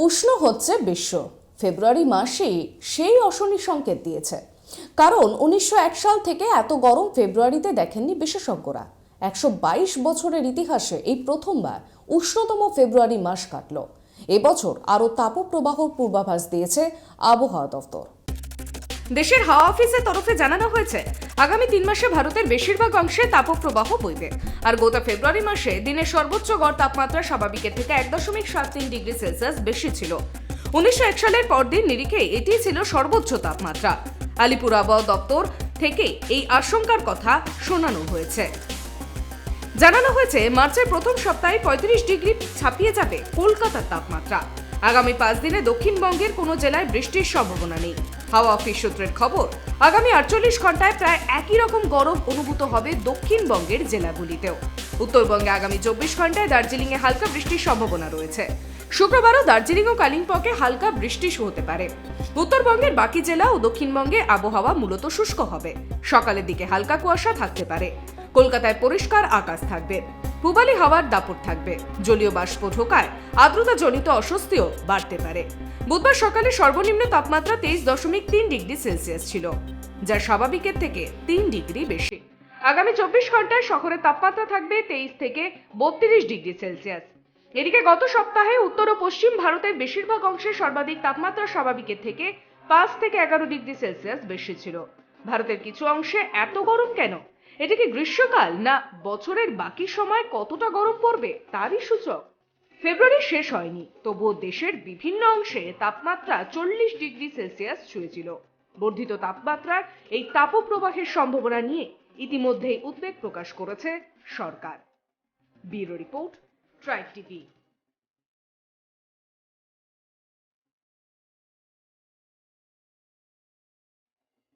উষ্ণ হচ্ছে বিশ্ব। ফেব্রুয়ারি মাসেই সেই অশনি সংকেত দিয়েছে। কারণ ১৯০১ সাল থেকে এত গরম ফেব্রুয়ারিতে দেখেননি বিশেষজ্ঞরা। ১২২ বছরের ইতিহাসে এই প্রথমবার উষ্ণতম ফেব্রুয়ারি মাস কাটল। এবছর আরও তাপপ্রবাহর পূর্বাভাস দিয়েছে আবহাওয়া দফতর। দেশের হাওয়া অফিসের তরফে জানানো হয়েছে, আগামী ৩ মাসে ভারতের বেশিরভাগ অংশে তাপপ্রবাহ বইবে। আর গোটা ফেব্রুয়ারি মাসে দিনের সর্বোচ্চ গড় তাপমাত্রা স্বাভাবিকের থেকে ১.৭৩ ডিগ্রি সেলসিয়াস বেশি ছিল। ১৯০১ সালের পরদিন নিরিখে এটি ছিল সর্বোচ্চ তাপমাত্রা। আলিপুর আবহাওয়া দপ্তর থেকে এই আশঙ্কার কথা শোনানো হয়েছে। জানানো হয়েছে, মার্চের প্রথম সপ্তাহে ৩৫ ডিগ্রি ছাপিয়ে যাবে কলকাতার তাপমাত্রা। আগামী ৫ দিনে দক্ষিণবঙ্গের কোনো জেলায় বৃষ্টির সম্ভাবনা নেই। হাওয়া অফিস সূত্রের খবর, আগামী ৪৮ ঘন্টায় প্রায় একই রকম গরম অনুভূত হবে দক্ষিণবঙ্গের জেলাগুলিতেও। উত্তরবঙ্গে আগামী ২৪ ঘন্টায় দার্জিলিংয়ে হালকা বৃষ্টির সম্ভাবনা রয়েছে। শুক্রবারও দার্জিলিং ও কালিম্পংয়ে হালকা বৃষ্টি হতে পারে। উত্তরবঙ্গের বাকি জেলা ও দক্ষিণবঙ্গে আবহাওয়া মূলত শুষ্ক হবে। সকালের দিকে হালকা কুয়াশা থাকতে পারে। কলকাতায় পরিষ্কার আকাশ থাকবে। পূবালি হাওয়ার দাপট থাকবে। জলীয় বাষ্প ঢোকায় আর্দ্রতাজনিত অস্বস্তিও বাড়তে পারে। বুধবার সকালে সর্বনিম্ন তাপমাত্রা ২৩.৩ ডিগ্রি সেলসিয়াস ছিল, যা স্বাভাবিকের থেকে ৩ ডিগ্রি বেশি। আগামী ২৪ ঘন্টায় শহরের তাপমাত্রা থাকবে ২৩ থেকে ৩২ ডিগ্রি সেলসিয়াস। এদিকে গত সপ্তাহে উত্তর ও পশ্চিম ভারতের বেশিরভাগ অংশে সর্বাধিক তাপমাত্রা স্বাভাবিকের থেকে ৫ থেকে ১১ ডিগ্রি সেলসিয়াস বেশি ছিল। ভারতের কিছু অংশে এত গরম কেন? এটা কি গ্রীষ্মকাল, না বছরের বাকি সময় কতটা গরম পড়বে তারই সূচক? ফেব্রুয়ারি শেষ হয়নি, তবুও দেশের বিভিন্ন অংশে তাপমাত্রা ৪০ ডিগ্রি সেলসিয়াস ছুঁয়েছিল। বর্ধিত তাপমাত্রার এই তাপপ্রবাহের সম্ভাবনা নিয়ে ইতিমধ্যেই উদ্বেগ প্রকাশ করেছে সরকার। Bureau report, tribe TV.